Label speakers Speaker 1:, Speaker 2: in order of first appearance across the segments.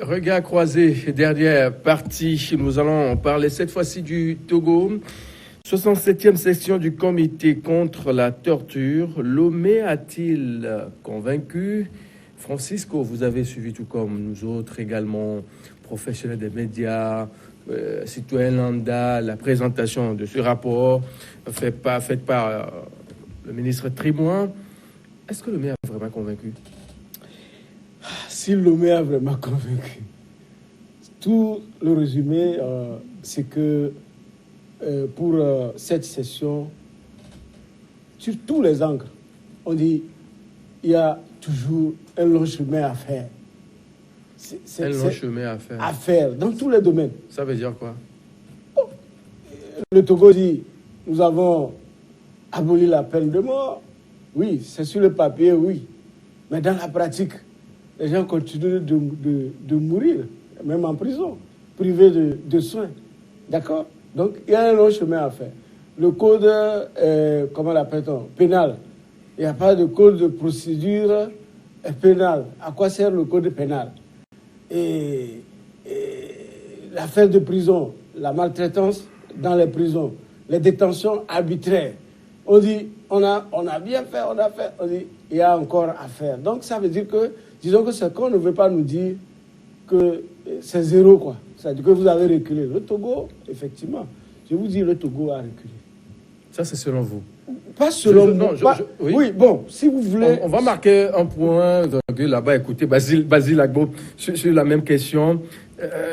Speaker 1: Regard croisé, dernière partie. Nous allons parler cette fois-ci du Togo. 67e session du comité contre la torture. Lomé a-t-il convaincu? Francisco, vous avez suivi tout comme nous autres également, professionnels des médias, citoyens lambda, la présentation de ce rapport faite par le ministre Trimois. Est-ce que Lomé a vraiment convaincu?
Speaker 2: Si Lomé a vraiment convaincu, tout le résumé, c'est que pour cette session, sur tous les angles, on dit il y a toujours un long chemin à faire.
Speaker 1: Un long chemin à faire.
Speaker 2: À faire, dans tous les domaines.
Speaker 1: Ça veut dire quoi?
Speaker 2: Le Togo dit, nous avons aboli la peine de mort. Oui, c'est sur le papier, oui. Mais dans la pratique, les gens continuent de mourir, même en prison, privés de soins. D'accord? Donc, il y a un long chemin à faire. Le code, comment l'appelle-t-on? Pénal. Il n'y a pas de code de procédure pénale. À quoi sert le code pénal? Et l'affaire de prison, la maltraitance dans les prisons, les détentions arbitraires. On dit, on a bien fait, on a fait. On dit, il y a encore à faire. Donc, ça veut dire que, disons que c'est qu'on ne veut pas nous dire que c'est zéro, quoi. C'est-à-dire que vous avez reculé. Le Togo, effectivement, je vous dis, le Togo a reculé.
Speaker 1: Ça, c'est selon vous?
Speaker 2: Pas selon moi. Oui, bon, si vous voulez...
Speaker 1: On va marquer un point là-bas. Écoutez, Basile Agbo, sur la même question.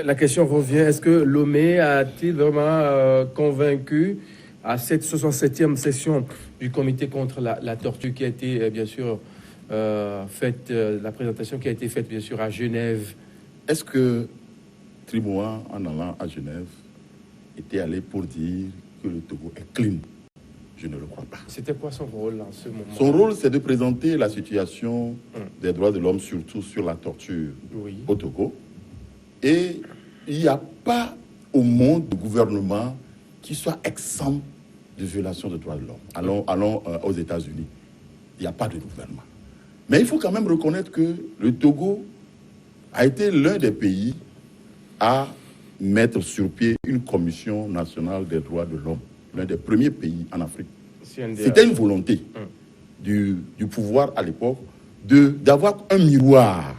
Speaker 1: La question revient, est-ce que Lomé a-t-il vraiment convaincu à cette 67e session du comité contre la torture qui a été, bien sûr, faite, la présentation qui a été faite, bien sûr, à Genève?
Speaker 3: Est-ce que Trimois, en allant à Genève, était allé pour dire que le Togo est clean? Je ne le crois pas.
Speaker 1: C'était quoi son rôle en ce moment?
Speaker 3: Son rôle, c'est de présenter la situation des droits de l'homme, surtout sur la torture au Togo. Et il n'y a pas au monde de gouvernement qui soit exempt de violation des droits de l'homme. Allons aux États-Unis. Il n'y a pas de gouvernement. Mais il faut quand même reconnaître que le Togo a été l'un des pays à mettre sur pied une commission nationale des droits de l'homme. L'un des premiers pays en Afrique. C'était une volonté du pouvoir à l'époque d'avoir un miroir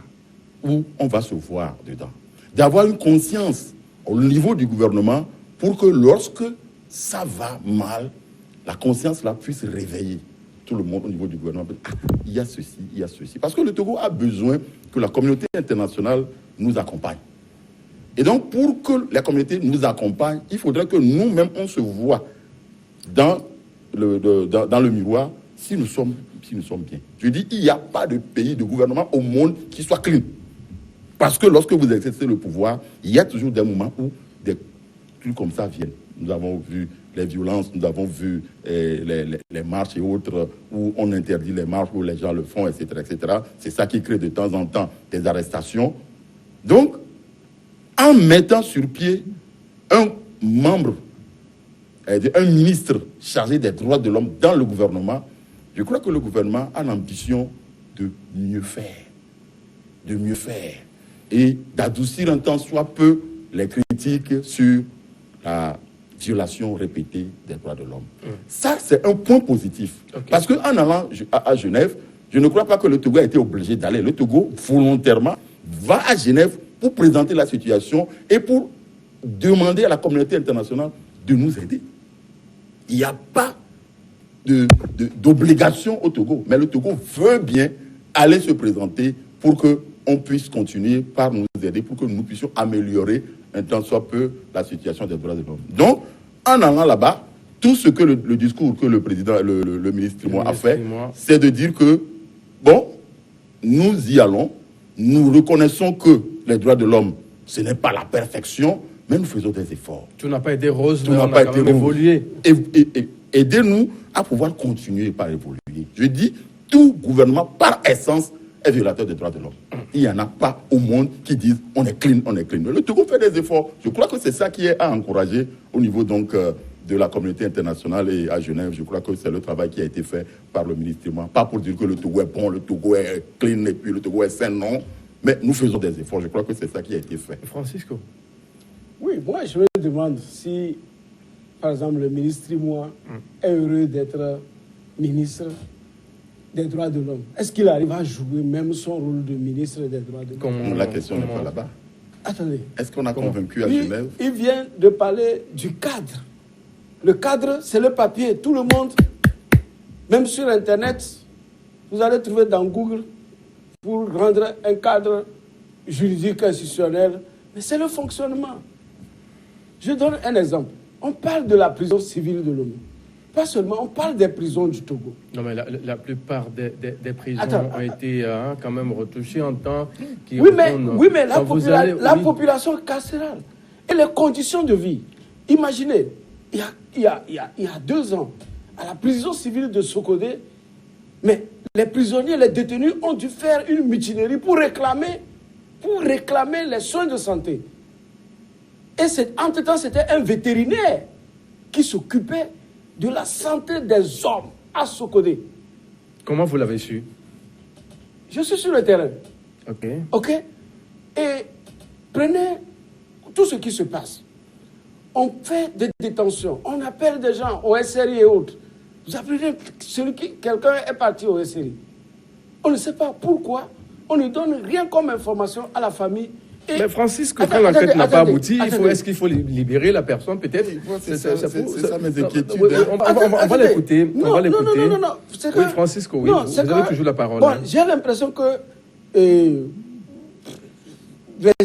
Speaker 3: où on va se voir dedans. D'avoir une conscience au niveau du gouvernement pour que lorsque ça va mal, la conscience là puisse réveiller tout le monde au niveau du gouvernement. Ah, il y a ceci, il y a ceci. Parce que le Togo a besoin que la communauté internationale nous accompagne. Et donc, pour que la communauté nous accompagne, il faudrait que nous-mêmes, on se voit dans le miroir si nous sommes bien. Je dis, il n'y a pas de pays, de gouvernement au monde qui soit clean. Parce que lorsque vous exercez le pouvoir, il y a toujours des moments où des trucs comme ça viennent. Nous avons vu les violences, nous avons vu les marches et autres où on interdit les marches, où les gens le font, etc., etc. C'est ça qui crée de temps en temps des arrestations. Donc, en mettant sur pied un membre, un ministre chargé des droits de l'homme dans le gouvernement, je crois que le gouvernement a l'ambition de mieux faire. De mieux faire. Et d'adoucir un tant soit peu les critiques sur la violation répétée des droits de l'homme. Ça, c'est un point positif. Okay. Parce qu'en allant à Genève, je ne crois pas que le Togo a été obligé d'aller. Le Togo, volontairement, va à Genève pour présenter la situation et pour demander à la communauté internationale de nous aider. Il n'y a pas d'obligation au Togo, mais le Togo veut bien aller se présenter pour qu'on puisse continuer par nous aider, pour que nous puissions améliorer un tant soit peu la situation des droits de l'homme. Donc, en allant là-bas, tout ce que le discours que le président, le ministre Trimois a fait, c'est de dire que, bon, nous y allons, nous reconnaissons que les droits de l'homme, ce n'est pas la perfection, mais nous faisons des efforts.
Speaker 1: Tout n'a pas été rose, tout n'a pas été évolué.
Speaker 3: Aidez-nous à pouvoir continuer par évoluer. Je dis, tout gouvernement, par essence, est violateur des droits de l'homme. Il n'y en a pas au monde qui disent on est clean, on est clean. Le Togo fait des efforts. Je crois que c'est ça qui est à encourager au niveau donc de la communauté internationale et à Genève. Je crois que c'est le travail qui a été fait par le ministère. Pas pour dire que le Togo est bon, le Togo est clean et puis le Togo est sain, non. Mais nous faisons des efforts. Je crois que c'est ça qui a été fait.
Speaker 1: Francisco.
Speaker 2: Oui, moi, je me demande si, par exemple, le ministre Trimois est heureux d'être ministre des droits de l'homme. Est-ce qu'il arrive à jouer même son rôle de ministre des droits de l'homme?
Speaker 3: La question n'est pas là-bas.
Speaker 2: Attendez.
Speaker 3: Est-ce qu'on a convaincu à Genève?
Speaker 2: Il vient de parler du cadre. Le cadre, c'est le papier. Tout le monde, même sur Internet, vous allez trouver dans Google pour rendre un cadre juridique institutionnel. Mais c'est le fonctionnement. Je donne un exemple. On parle de la prison civile de Lomé. Pas seulement, on parle des prisons du Togo.
Speaker 1: Non, mais la plupart des prisons ont été quand même retouchées en temps qui
Speaker 2: oui, mais la population carcérale et les conditions de vie. Imaginez, il y a 2 ans, à la prison civile de Sokodé, mais les prisonniers, les détenus ont dû faire une mutinerie pour réclamer les soins de santé. Et entre-temps, c'était un vétérinaire qui s'occupait de la santé des hommes à Sokodé.
Speaker 1: Comment vous l'avez su?
Speaker 2: Je suis sur le terrain. Ok. Et prenez tout ce qui se passe. On fait des détentions. On appelle des gens au SRI et autres. Vous apprenez quelqu'un est parti au SRI. On ne sait pas pourquoi. On ne donne rien comme information à la famille.
Speaker 1: Mais Francis, quand l'enquête n'a pas abouti, est-ce qu'il faut libérer la personne peut-être?
Speaker 3: C'est ça mes inquiétudes.
Speaker 1: On va l'écouter.
Speaker 2: Non.
Speaker 1: Oui, Francisco, oui. Vous avez toujours la parole.
Speaker 2: Bon, j'ai l'impression que les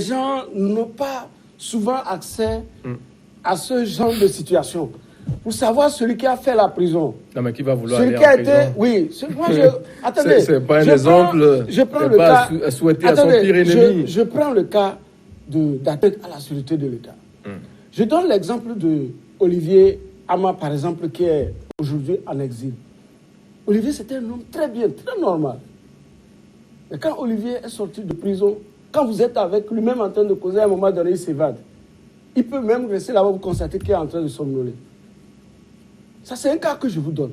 Speaker 2: gens n'ont pas souvent accès à ce genre de situation. Pour savoir celui qui a fait la prison.
Speaker 1: Non, mais qui va vouloir
Speaker 2: celui
Speaker 1: aller
Speaker 2: qui a
Speaker 1: en prison?
Speaker 2: été, oui. Attendez.
Speaker 1: C'est pas un exemple.
Speaker 2: Je prends le cas.
Speaker 1: Souhaiter à son pire ennemi.
Speaker 2: Je prends le cas d'atteinte à la sécurité de l'État. Je donne l'exemple de Olivier Ama, par exemple, qui est aujourd'hui en exil. Olivier, c'était un homme très bien, très normal. Mais quand Olivier est sorti de prison, quand vous êtes avec lui-même en train de causer, à un moment donné, il s'évade. Il peut même rester là-bas, vous constatez qu'il est en train de somnoler. Ça, c'est un cas que je vous donne.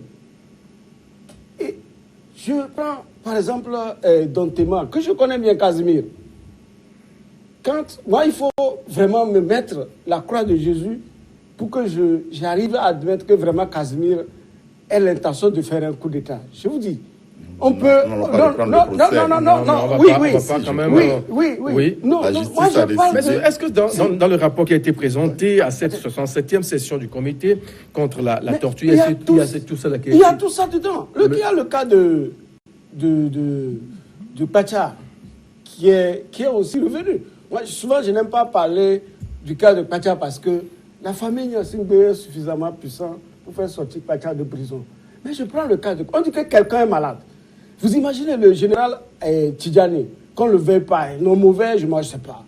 Speaker 2: Et je prends, par exemple, Dontema, que je connais bien, Casimir. Moi, il faut vraiment me mettre la croix de Jésus pour que j'arrive à admettre que vraiment Casimir ait l'intention de faire un coup d'État. Je vous dis. On peut...
Speaker 1: Oui.
Speaker 2: Non, moi je parle
Speaker 1: de... Est-ce que dans le rapport qui a été présenté à cette 67e session du comité contre la torture, il y a tout ça là qui
Speaker 2: il y a tout ça dedans. Il y a le cas de Pacha qui est aussi revenu. Moi, souvent, je n'aime pas parler du cas de Pacha parce que la famille Nyasingbe est suffisamment puissante pour faire sortir Pacha de prison. Mais je prends le cas de... On dit que quelqu'un est malade. Vous imaginez le général Tidjani, qu'on ne le veuille pas, non mauvais, moi je ne sais pas.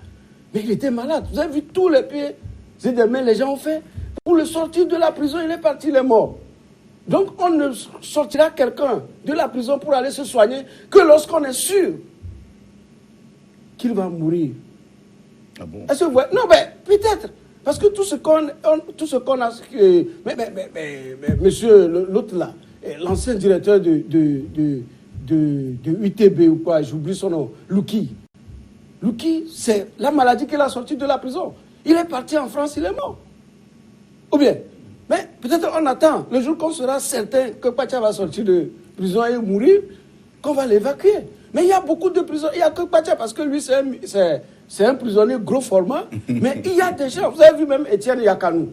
Speaker 2: Mais il était malade. Vous avez vu tous les pieds et des mains les gens ont fait. Pour le sortir de la prison, il est parti, il est mort. Donc on ne sortira quelqu'un de la prison pour aller se soigner que lorsqu'on est sûr qu'il va mourir.
Speaker 3: Ah bon?
Speaker 2: Est-ce que vous voyez? Non, mais peut-être. Parce que tout ce qu'on a... Mais monsieur, l'autre là, l'ancien directeur de UTB ou quoi, j'oublie son nom, Louki. Louki, c'est la maladie qu'il a sorti de la prison. Il est parti en France, il est mort. Ou bien, mais peut-être on attend le jour qu'on sera certain que Pacha va sortir de prison et mourir, qu'on va l'évacuer. Mais il y a beaucoup de prisons, il n'y a que Pacha parce que lui c'est un prisonnier gros format, mais il y a des gens, vous avez vu même Étienne Yakanou,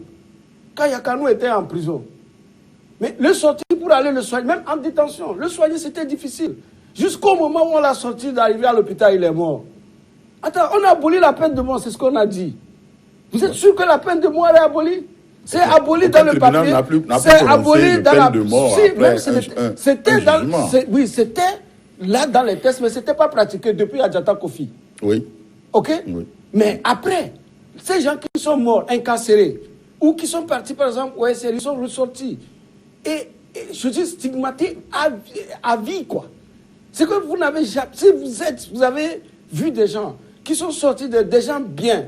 Speaker 2: quand Yakanou était en prison. Mais le sortir pour aller le soigner, même en détention, le soigner c'était difficile. Jusqu'au moment où on l'a sorti d'arriver à l'hôpital, il est mort. Attends, on a aboli la peine de mort, c'est ce qu'on a dit. Vous êtes sûr que la peine de mort est abolie? C'est aboli dans le papier. C'est aboli dans la... C'était dans... Oui, c'était là dans les tests, mais ce n'était pas pratiqué depuis Adjata Kofi.
Speaker 3: Oui.
Speaker 2: Ok?
Speaker 3: Oui.
Speaker 2: Mais après, ces gens qui sont morts, incarcérés, ou qui sont partis par exemple au SRI, ils sont ressortis. Et je dis stigmatisé à vie, quoi. C'est que vous n'avez jamais... Si vous avez vu des gens qui sont sortis, des gens bien,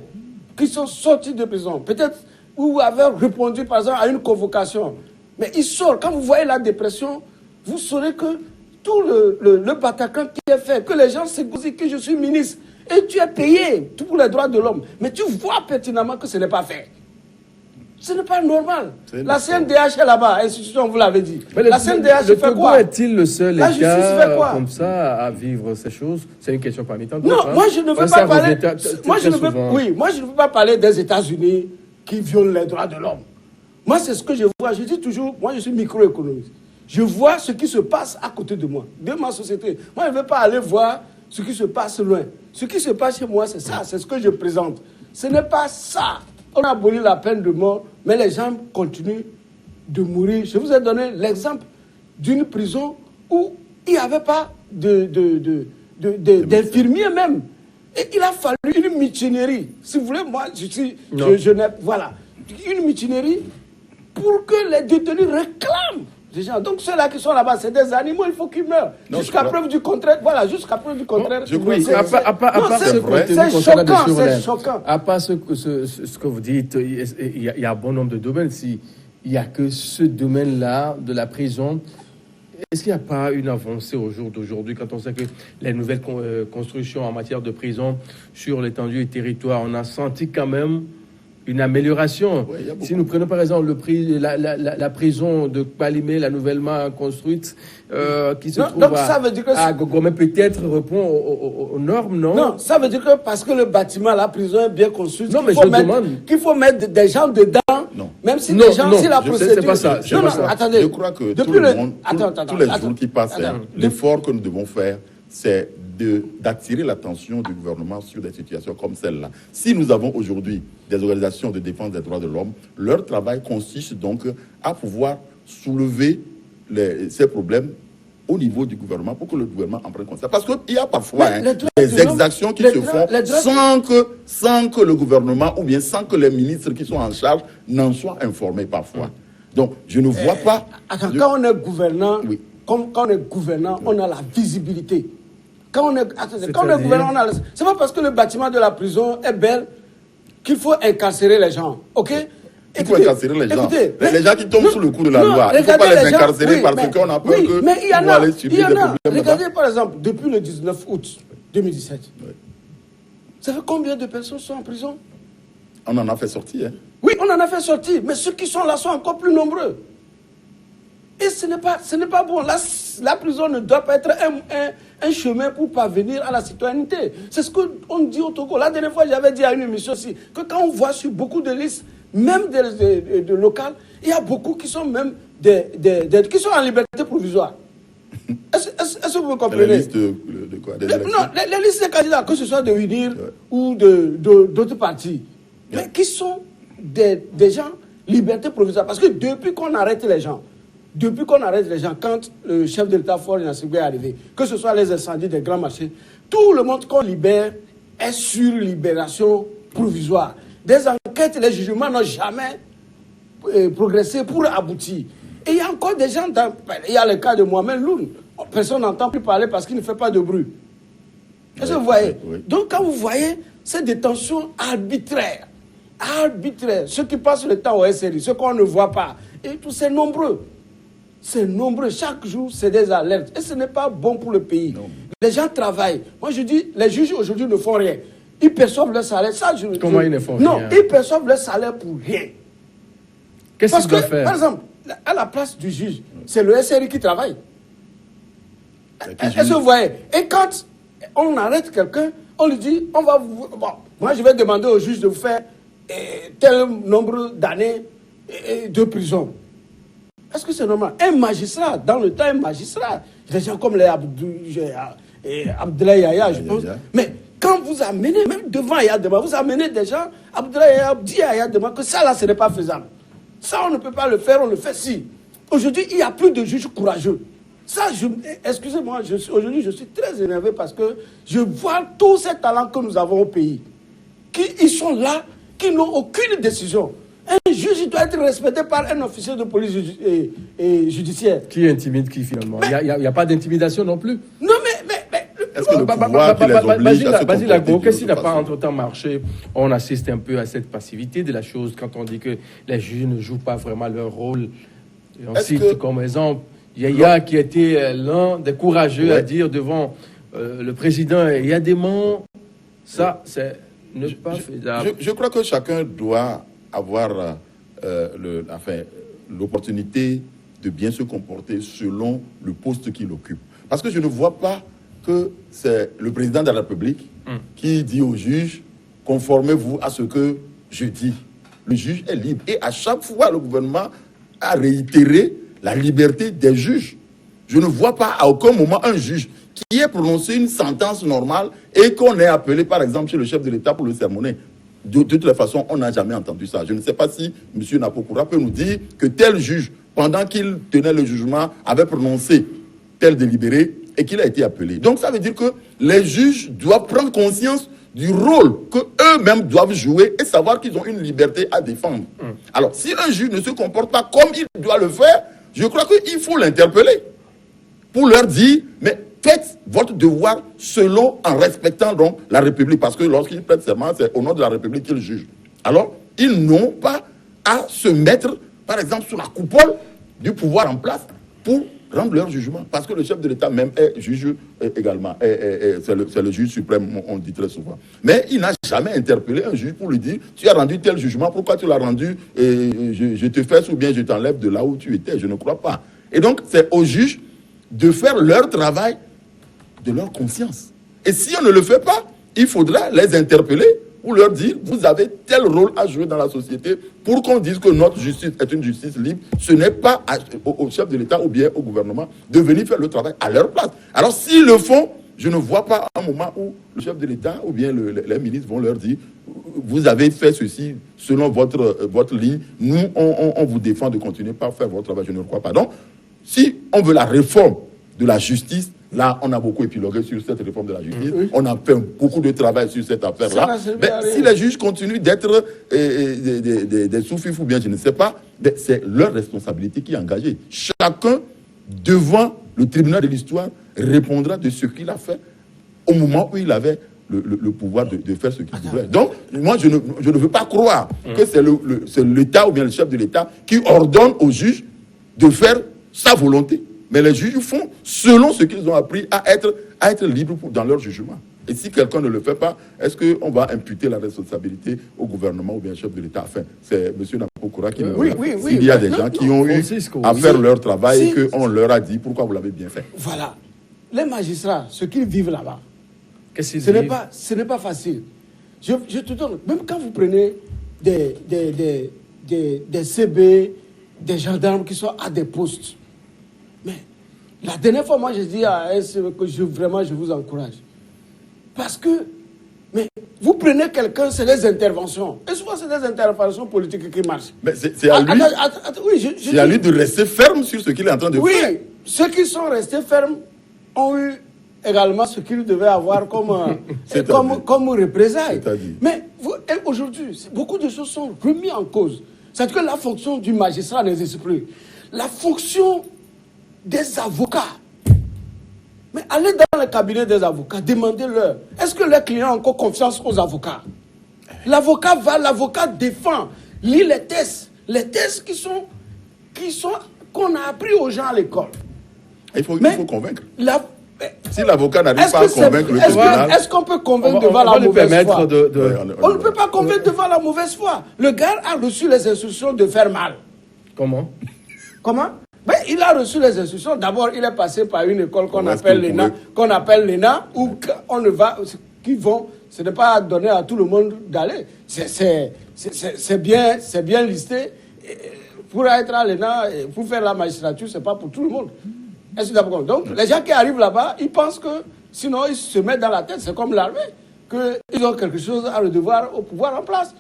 Speaker 2: qui sont sortis de prison, peut-être vous avez répondu par exemple à une convocation, mais ils sortent. Quand vous voyez la dépression, vous saurez que tout le Bataclan qui est fait, que les gens se disent que je suis ministre, Et tu es payé pour les droits de l'homme. Mais tu vois pertinemment que ce n'est pas fait. Ce n'est pas normal. La CNDH est là-bas, institution, vous l'avez dit.
Speaker 1: Mais
Speaker 2: la CNDH fait quoi?
Speaker 1: Le Togo est-il le seul
Speaker 2: La justice
Speaker 1: État
Speaker 2: fait quoi?
Speaker 1: comme ça à vivre ces choses? C'est une question parmi tant
Speaker 2: Non,
Speaker 1: d'autres.
Speaker 2: moi je ne veux pas parler. Moi je ne veux pas parler des États-Unis qui violent les droits de l'homme. Moi, c'est ce que je vois. Je dis toujours, moi je suis microéconomiste. Je vois ce qui se passe à côté de moi, de ma société. Moi, je ne veux pas aller voir ce qui se passe loin. Ce qui se passe chez moi, c'est ça, c'est ce que je présente. Ce n'est pas ça. On a aboli la peine de mort, mais les gens continuent de mourir. Je vous ai donné l'exemple d'une prison où il n'y avait pas d'infirmiers même. Et il a fallu une mutinerie. Si vous voulez, moi, voilà. Une mutinerie pour que les détenus réclament des gens. Donc ceux-là qui sont là-bas, c'est des animaux, il faut qu'ils meurent. Jusqu'à preuve du contraire. Voilà, jusqu'à preuve du contraire.
Speaker 1: C'est choquant, c'est choquant. À part ce que vous dites, il y a un bon nombre de domaines. S'il n'y a que ce domaine-là de la prison, est-ce qu'il n'y a pas une avancée au jour d'aujourd'hui quand on sait que les nouvelles constructions en matière de prison sur l'étendue du territoire, on a senti quand même une amélioration. Ouais, si nous prenons par exemple la prison de Kpalimé, la nouvellement construite, qui se trouve à Gogomé, peut-être répond aux normes, non?
Speaker 2: Non, ça veut dire que parce que le bâtiment, la prison est bien construite, qu'il faut mettre des gens dedans, non. Même si les gens, si la procédure...
Speaker 1: C'est pas ça.
Speaker 3: Attendez. Je crois que tout le monde, tous les jours qui passent, l'effort que nous devons faire, c'est d'attirer l'attention du gouvernement sur des situations comme celle-là. Si nous avons aujourd'hui des organisations de défense des droits de l'homme, leur travail consiste donc à pouvoir soulever ces problèmes au niveau du gouvernement pour que le gouvernement en prenne conscience. Parce qu'il y a parfois des exactions qui se font sans que le gouvernement ou bien sans que les ministres qui sont en charge n'en soient informés parfois. Donc, je ne vois pas...
Speaker 2: Quand on est gouvernant, quand on est gouvernant, on a la visibilité. Quand on est gouvernant, c'est pas parce que le bâtiment de la prison est belle qu'il faut incarcérer les gens, ok?
Speaker 3: Il faut incarcérer les gens. Les gens qui tombent sous le coup de la loi, il ne faut pas les incarcérer parce qu'on a peur que vont aller subir des problèmes.
Speaker 2: Regardez par exemple, depuis le 19 août 2017, ça fait combien de personnes sont en prison?
Speaker 3: On en a fait sortir. Hein?
Speaker 2: Oui, on en a fait sortir, mais ceux qui sont là sont encore plus nombreux. Et ce n'est pas bon. La prison ne doit pas être un chemin pour parvenir à la citoyenneté. C'est ce qu'on dit au Togo. La dernière fois, j'avais dit à une émission aussi que quand on voit sur beaucoup de listes, même de locales, il y a beaucoup qui sont même qui sont en liberté provisoire. Est-ce que vous comprenez?
Speaker 3: Les listes de quoi?
Speaker 2: Les listes des candidats, que ce soit de UNIR ou d'autres partis, mais qui sont des gens liberté provisoire. Parce que depuis qu'on arrête les gens, quand le chef de l'État Faure Gnassingbé est arrivé, que ce soit les incendies des grands marchés, tout le monde qu'on libère est sur libération provisoire. Des enquêtes, les jugements n'ont jamais progressé pour aboutir. Et il y a encore des gens, il y a le cas de Mohamed Loun, personne n'entend plus parler parce qu'il ne fait pas de bruit. Est-ce que vous voyez? Donc quand vous voyez ces détentions arbitraires, ceux qui passent le temps au SRI, ceux qu'on ne voit pas, et tout, c'est nombreux. C'est nombreux. Chaque jour, c'est des alertes. Et ce n'est pas bon pour le pays. Non. Les gens travaillent. Moi, je dis, les juges aujourd'hui ne font rien. Ils perçoivent leur salaire.
Speaker 1: Comment ils ne font rien?
Speaker 2: Non, ils perçoivent leur salaire pour rien.
Speaker 1: Qu'est-ce qu'ils doivent faire?
Speaker 2: Par exemple, à la place du juge, c'est le SRI qui travaille. Est-ce que vous voyez? Et quand on arrête quelqu'un, on lui dit, moi, je vais demander au juge de vous faire tel nombre d'années de prison. Est-ce que c'est normal? Un magistrat, dans le temps, des gens comme les Abdoulaye Yaya, je pense. Mais quand vous amenez, même devant Yaya Dema, vous amenez des gens, Abdoulaye Yaya dit à Yaya Dema que ça là, ce n'est pas faisable. Ça, on ne peut pas le faire, on le fait si. Aujourd'hui, il n'y a plus de juges courageux. Ça, excusez-moi, aujourd'hui, je suis très énervé parce que je vois tous ces talents que nous avons au pays. Ils sont là, qui n'ont aucune décision. Un juge doit être respecté par un officier de police judiciaire.
Speaker 1: Qui intimide qui finalement? Il n'y a pas d'intimidation non plus.
Speaker 2: Non,
Speaker 3: est-ce que le pouvoir qui les oblige à se comporter
Speaker 1: qu'est-ce qui n'a pas entre-temps marché? On assiste un peu à cette passivité de la chose quand on dit que les juges ne jouent pas vraiment leur rôle. Et on cite comme exemple Yaya qui était l'un des courageux à dire devant le président Yadéman, Ça, c'est ne pas faisable.
Speaker 3: Je crois que chacun doit avoir l'opportunité de bien se comporter selon le poste qu'il occupe. Parce que je ne vois pas que c'est le président de la République qui dit au juge « conformez-vous à ce que je dis ». Le juge est libre. Et à chaque fois, le gouvernement a réitéré la liberté des juges. Je ne vois pas à aucun moment un juge qui ait prononcé une sentence normale et qu'on ait appelé, par exemple, chez le chef de l'État pour le sermonner. De toute la façon, on n'a jamais entendu ça. Je ne sais pas si M. Napokoura peut nous dire que tel juge, pendant qu'il tenait le jugement, avait prononcé tel délibéré et qu'il a été appelé. Donc ça veut dire que les juges doivent prendre conscience du rôle qu'eux-mêmes doivent jouer et savoir qu'ils ont une liberté à défendre. Alors, si un juge ne se comporte pas comme il doit le faire, je crois qu'il faut l'interpeller pour leur dire, mais faites votre devoir en respectant donc la République, parce que lorsqu'ils prêtent serment, c'est au nom de la République qu'ils jugent. Alors, ils n'ont pas à se mettre, par exemple, sous la coupole du pouvoir en place pour rendre leur jugement, parce que le chef de l'État même est juge également, c'est le juge suprême, on dit très souvent. Mais il n'a jamais interpellé un juge pour lui dire, tu as rendu tel jugement, pourquoi tu l'as rendu, et je te fais ou bien je t'enlève de là où tu étais, je ne crois pas. Et donc, c'est aux juges de faire leur travail de leur conscience. Et si on ne le fait pas, il faudra les interpeller ou leur dire, vous avez tel rôle à jouer dans la société pour qu'on dise que notre justice est une justice libre. Ce n'est pas au chef de l'État ou bien au gouvernement de venir faire le travail à leur place. Alors s'ils le font, je ne vois pas un moment où le chef de l'État ou bien les ministres vont leur dire, vous avez fait ceci selon votre ligne, nous on vous défend de continuer par faire votre travail. Je ne le crois pas. Donc, si on veut la réforme de la justice, là, on a beaucoup épilogué sur cette réforme de la justice. On a fait beaucoup de travail sur cette affaire-là. Mais si les juges continuent d'être des sous-fifs ou bien je ne sais pas, c'est leur responsabilité qui est engagée. Chacun, devant le tribunal de l'histoire, répondra de ce qu'il a fait au moment où il avait le pouvoir de faire ce qu'il voulait. Donc, moi, je ne veux pas croire que c'est l'État ou bien le chef de l'État qui ordonne aux juges de faire sa volonté. Mais les juges font selon ce qu'ils ont appris à être libres dans leur jugement. Et si quelqu'un ne le fait pas, est-ce qu'on va imputer la responsabilité au gouvernement ou bien au chef de l'État? Enfin, c'est M. Napokoura qui nous dit. Il y a des gens qui ont eu à faire leur travail et qu'on leur a dit pourquoi vous l'avez bien fait.
Speaker 2: Voilà. Les magistrats, ce qu'ils vivent là-bas, ce n'est pas facile. Je te donne, même quand vous prenez des CB, des gendarmes qui sont à des postes, mais la dernière fois, moi, j'ai dit à SCB que vraiment, je vous encourage. Parce que, mais vous prenez quelqu'un, c'est des interventions. Et souvent, c'est des interventions politiques qui marchent.
Speaker 3: Mais c'est à lui, c'est à lui de rester ferme sur ce qu'il est en train de faire.
Speaker 2: Oui, ceux qui sont restés fermes ont eu également ce qu'ils devaient avoir comme représailles. Mais aujourd'hui, beaucoup de choses sont remises en cause. C'est-à-dire que la fonction du magistrat n'existe plus. La fonction des avocats. Mais allez dans le cabinet des avocats, demandez-leur, est-ce que les clients ont encore confiance aux avocats? L'avocat défend, lit les tests qu'on a appris aux gens à l'école.
Speaker 3: Il faut convaincre. Si l'avocat n'arrive pas à convaincre le tribunal...
Speaker 2: Est-ce qu'on peut convaincre devant la mauvaise foi? On ne peut pas convaincre devant la mauvaise foi. Le gars a reçu les instructions de faire mal.
Speaker 1: Comment?
Speaker 2: Ben, il a reçu les instructions. D'abord, il est passé par une école qu'on appelle l'ENA, où on ne va, ce n'est pas donné à tout le monde d'aller. C'est bien listé. Pour être à l'ENA, pour faire la magistrature, c'est pas pour tout le monde. Est-ce que vous avez compris? Donc, les gens qui arrivent là-bas, ils pensent que, sinon, ils se mettent dans la tête, c'est comme l'armée, qu'ils ont quelque chose à le devoir au pouvoir en place.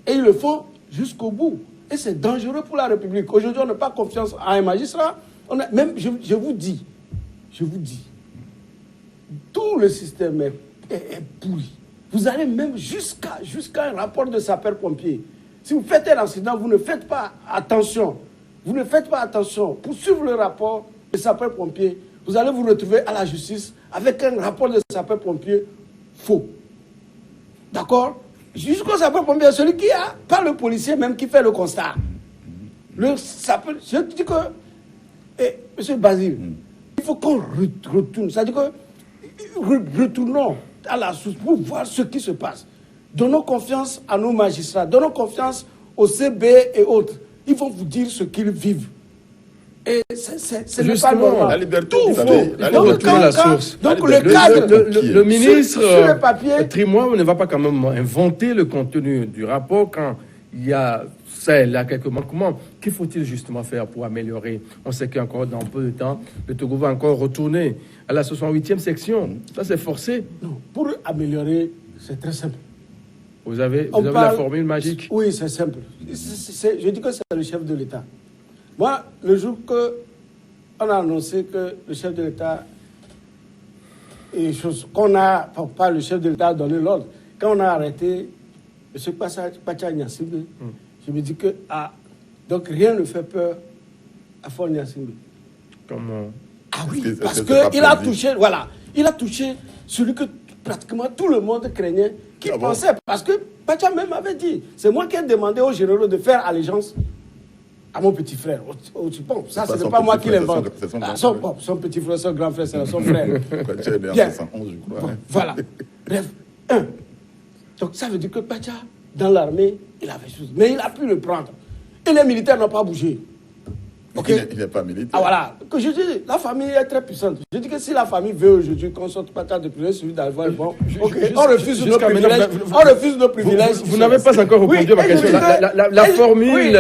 Speaker 2: Et ils le font jusqu'au bout. Et c'est dangereux pour la République. Aujourd'hui, on n'a pas confiance à un magistrat. Je vous dis, tout le système est pourri. Vous allez même jusqu'à un rapport de sapeur-pompier. Si vous faites un accident, vous ne faites pas attention. Pour suivre le rapport de sapeur-pompier, vous allez vous retrouver à la justice avec un rapport de sapeur-pompier faux. D'accord? Jusqu'au sapeur-pompier, celui qui a, pas le policier même qui fait le constat. Je dis que, monsieur Basile, il faut qu'on retourne. C'est-à-dire que, retournons à la source pour voir ce qui se passe. Donnons confiance à nos magistrats, donnons confiance au CB et autres. Ils vont vous dire ce qu'ils vivent. Et c'est n'est pas normal.
Speaker 3: La liberté,
Speaker 1: il faut retrouver la source.
Speaker 2: Donc le cadre,
Speaker 1: le ministre
Speaker 2: sur le papier,
Speaker 1: Trimois ne va pas quand même inventer le contenu du rapport quand il y a ça et là quelques manquements. Qu'il faut-il justement faire pour améliorer? On sait qu'encore dans peu de temps, le Togo va encore retourner à la 68e section. Ça, c'est forcé.
Speaker 2: Non, pour améliorer, c'est très simple.
Speaker 1: Vous avez la formule magique?
Speaker 2: Oui, c'est simple. Je dis que c'est le chef de l'État. Moi, le jour qu'on a annoncé que le chef de l'État, pas le chef de l'État a donné l'ordre, quand on a arrêté M. Pacha Nyasimbe, je me dis que, donc rien ne fait peur à Fort Nyasimbe.
Speaker 1: Comment?
Speaker 2: Ah oui, parce qu'il a touché, voilà, il a touché celui que pratiquement tout le monde craignait, qui pensait, parce que Pacha même avait dit, c'est moi qui ai demandé aux généraux de faire allégeance à mon petit frère. Ça, ce n'est pas moi qui l'invente. Son petit frère, son grand frère, c'est son frère.
Speaker 3: Bien. 71, je crois.
Speaker 2: Voilà. Bref, donc ça veut dire que Pacha, dans l'armée, il avait chose. Mais il a pu le prendre. Et les militaires n'ont pas bougé.
Speaker 3: Okay. Il n'est pas militaire.
Speaker 2: Ah voilà. Que je dis, la famille est très puissante. Je dis que si la famille veut aujourd'hui qu'on sorte Pacha de prison, celui d'avoir bon, on refuse nos privilèges. On refuse nos privilèges.
Speaker 1: Vous n'avez pas encore répondu à ma question. La formule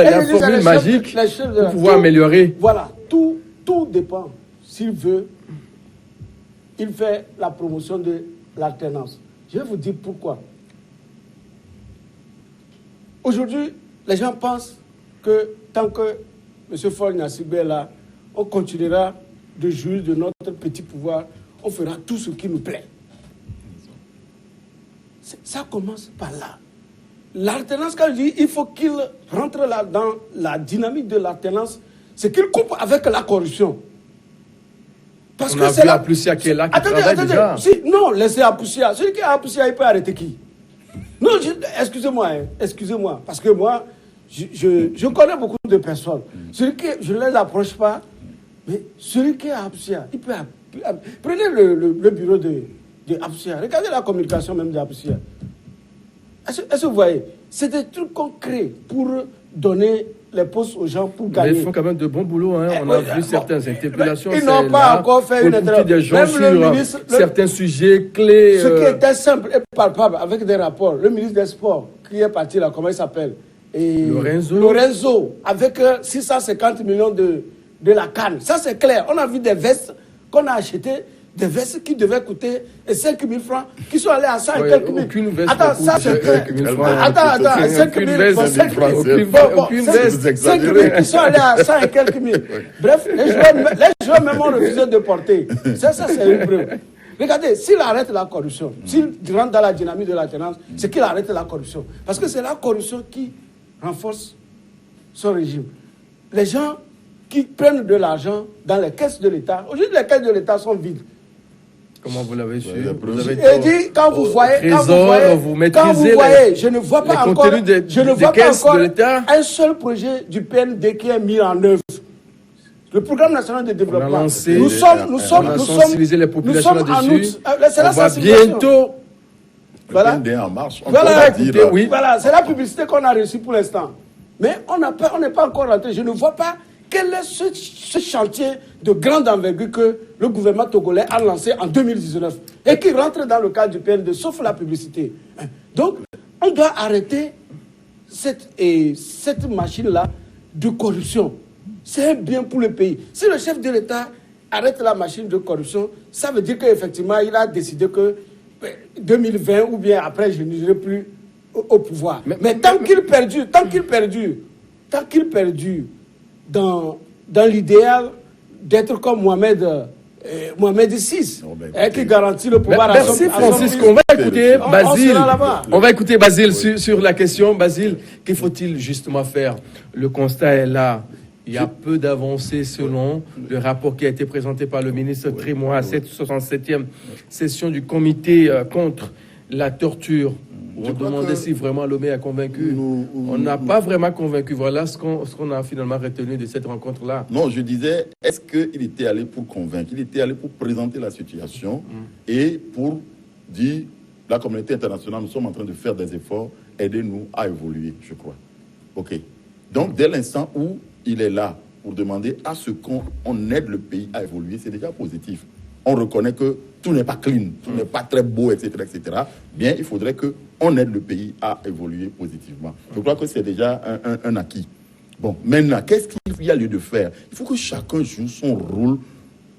Speaker 1: magique pour pouvoir améliorer.
Speaker 2: Voilà. Tout dépend. S'il veut, il fait la promotion de l'alternance. Je vais vous dire pourquoi. Aujourd'hui, les gens pensent que tant que M. Fort Nyasimbe est là, on continuera de jouir de notre petit pouvoir, on fera tout ce qui nous plaît. Ça commence par là. L'alternance, quand je dis il faut qu'il rentre là dans la dynamique de l'alternance, c'est qu'il coupe avec la corruption.
Speaker 1: Parce on que c'est Apoussia qui est là, qui travaille déjà.
Speaker 2: Non, laissez Apoussia. Celui qui a Apoussia, il peut arrêter qui? Non, excusez-moi, parce que moi, je connais beaucoup de personnes. Celui qui, je ne les approche pas, mais celui qui est Apoussia, il peut... Prenez le bureau de Apoussia, regardez la communication même de Apoussia. Est-ce que vous voyez? C'est des trucs concrets pour donner les postes aux gens pour gagner.
Speaker 1: Mais ils font quand même de bons boulots. Hein. On a vu certaines interpellations.
Speaker 2: Ils n'ont pas encore fait une interpellation.
Speaker 1: Même le ministre, certains sujets clés.
Speaker 2: Ce qui était simple et palpable avec des rapports. Le ministre des Sports, qui est parti là, comment il s'appelle? Lorenzo, avec 650 millions de la canne. Ça, c'est clair. On a vu des vestes qu'on a achetées, des vestes qui devaient coûter 5 000 francs, qui sont allées à 100 et quelques mille.
Speaker 1: Aucune veste.
Speaker 2: Attends, ça c'est clair. Attends, 5 000 5 000 qui sont allés à 100 et quelques mille. Bref, les joueurs même ont refusé de porter. Ça c'est une preuve. Regardez, s'il arrête la corruption, s'il rentre dans la dynamique de l'alternance, c'est qu'il arrête la corruption. Parce que c'est la corruption qui renforce son régime. Les gens qui prennent de l'argent dans les caisses de l'État, aujourd'hui les caisses de l'État sont vides.
Speaker 1: Comment vous l'avez su?
Speaker 2: Et dit, quand vous voyez, je ne vois pas encore, un seul projet du PND qui est mis en œuvre. Le programme national de développement. Nous sommes
Speaker 1: sensibilisé les populations là-dessus.
Speaker 2: C'est la sensibilisation.
Speaker 1: Bientôt.
Speaker 3: Voilà. En marche.
Speaker 2: Voilà, c'est la publicité qu'on a reçue pour l'instant. Mais on n'est pas encore rentré. Je ne vois pas quel est ce chantier de grande envergure que le gouvernement togolais a lancé en 2019 et qui rentre dans le cadre du PND, sauf la publicité. Donc, on doit arrêter cette machine-là de corruption. C'est bien pour le pays. Si le chef de l'État arrête la machine de corruption, ça veut dire qu'effectivement, il a décidé que 2020 ou bien après, je n'irai plus au pouvoir. Mais tant qu'il perdure dans l'idéal d'être comme Mohamed VI, qui garantit le pouvoir à son...
Speaker 1: Merci Francis, on va écouter Basile sur la question. Basile, qu'il faut-il justement faire? Le constat est là. Il y a peu d'avancées selon le rapport qui a été présenté par le ministre Trimois à cette 67e session du comité contre la torture. On demandait si vraiment Lomé a convaincu. On n'a pas vraiment convaincu. Voilà ce qu'on a finalement retenu de cette rencontre-là.
Speaker 3: Non, je disais, est-ce qu'il était allé pour convaincre? Il était allé pour présenter la situation et pour dire la communauté internationale, nous sommes en train de faire des efforts. Aidez-nous à évoluer, je crois. OK. Donc, dès l'instant où il est là pour demander à ce qu'on aide le pays à évoluer, c'est déjà positif. On reconnaît que tout n'est pas clean, tout n'est pas très beau, etc., etc. Bien, il faudrait qu'on aide le pays à évoluer positivement. Je crois que c'est déjà un acquis. Bon, maintenant, qu'est-ce qu'il y a lieu de faire? Il faut que chacun joue son rôle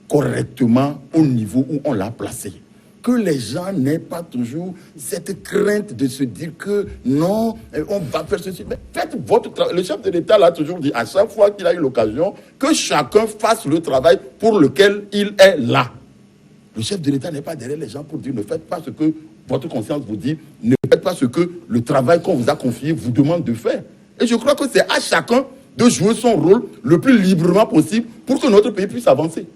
Speaker 3: correctement au niveau où on l'a placé. Que les gens n'aient pas toujours cette crainte de se dire que non, on va faire ceci. Mais faites votre travail. Le chef de l'État l'a toujours dit, à chaque fois qu'il a eu l'occasion, que chacun fasse le travail pour lequel il est là. Le chef de l'État n'est pas derrière les gens pour dire ne faites pas ce que votre conscience vous dit, ne faites pas ce que le travail qu'on vous a confié vous demande de faire. Et je crois que c'est à chacun de jouer son rôle le plus librement possible pour que notre pays puisse avancer.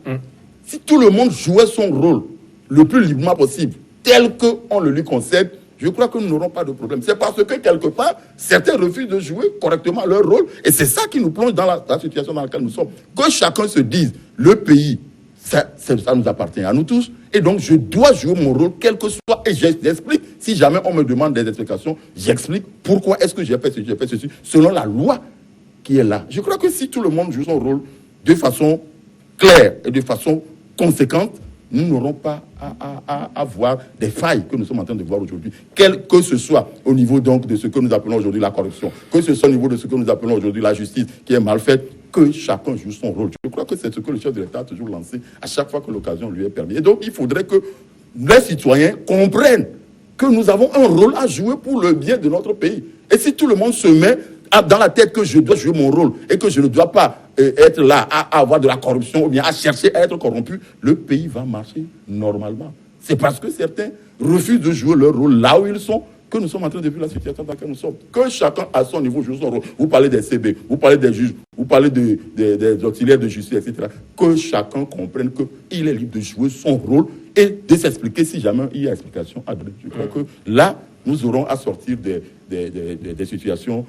Speaker 3: Si tout le monde jouait son rôle le plus librement possible, tel qu'on le lui concède, je crois que nous n'aurons pas de problème. C'est parce que quelque part, certains refusent de jouer correctement leur rôle, et c'est ça qui nous plonge dans la situation dans laquelle nous sommes. Que chacun se dise, le pays, ça nous appartient à nous tous, et donc je dois jouer mon rôle, quel que soit, et j'explique. Si jamais on me demande des explications, j'explique pourquoi est-ce que j'ai fait ceci, selon la loi qui est là. Je crois que si tout le monde joue son rôle de façon claire et de façon conséquente, nous n'aurons pas à voir des failles que nous sommes en train de voir aujourd'hui, quel que ce soit au niveau donc de ce que nous appelons aujourd'hui la corruption, que ce soit au niveau de ce que nous appelons aujourd'hui la justice qui est mal faite, que chacun joue son rôle. Je crois que c'est ce que le chef de l'État a toujours lancé à chaque fois que l'occasion lui est permise. Et donc, il faudrait que les citoyens comprennent que nous avons un rôle à jouer pour le bien de notre pays. Et si tout le monde se met dans la tête que je dois jouer mon rôle et que je ne dois pas être là à avoir de la corruption ou bien à chercher à être corrompu, le pays va marcher normalement. C'est parce que certains refusent de jouer leur rôle là où ils sont que nous sommes en train de vivre la situation dans laquelle nous sommes. Que chacun à son niveau joue son rôle. Vous parlez des CB, vous parlez des juges, vous parlez des auxiliaires de justice, etc. Que chacun comprenne qu'il est libre de jouer son rôle et de s'expliquer si jamais il y a explication à donner. Je crois que là, nous aurons à sortir des situations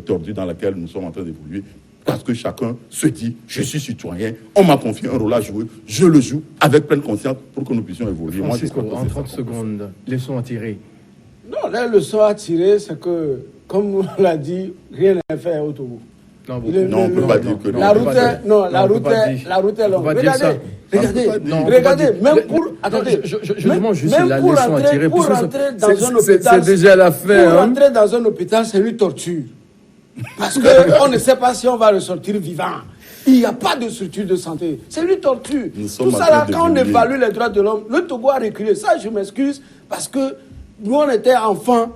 Speaker 3: tordues dans lesquelles nous sommes en train d'évoluer. Parce que chacun se dit, je suis citoyen, on m'a confié un rôle à jouer, je le joue avec pleine conscience pour que nous puissions évoluer.
Speaker 1: Francisco, en 30 secondes, leçon à tirer.
Speaker 2: Non, la leçon à tirer, c'est que, comme on l'a dit, rien n'est fait au Togo.
Speaker 3: Non, on ne peut pas dire que non.
Speaker 2: La route est longue. Regardez, même pour... Attendez,
Speaker 1: je demande juste la leçon à tirer.
Speaker 2: Pour rentrer dans un hôpital...
Speaker 1: C'est déjà la fin.
Speaker 2: Pour rentrer dans un hôpital, c'est une torture. Parce qu'on ne sait pas si on va ressortir vivant. Il n'y a pas de structure de santé. C'est une torture. Tout ça là, quand on évalue les droits de l'homme, le Togo a reculé. Ça, je m'excuse, parce que nous, on était enfants.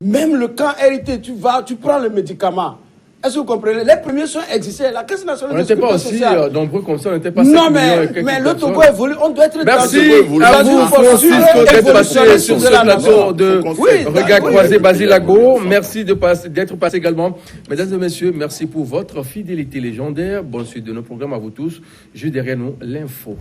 Speaker 2: Même le camp hérité, tu prends le médicament. Est-ce que vous comprenez? Les premiers soins existaient. La Caisse nationale de sécurité sociale. On n'était pas aussi nombreux comme ça, on n'était pas 7
Speaker 1: millions
Speaker 2: et quelques mais le Togo évolue. On doit être
Speaker 1: merci à vous, Francisco, d'être passé sur ce plateau de Regard Croisé Basile Ago. Merci d'être passé également. Mesdames et messieurs, merci pour votre fidélité légendaire. Bonne suite de nos programmes à vous tous. Juste derrière nous, l'info.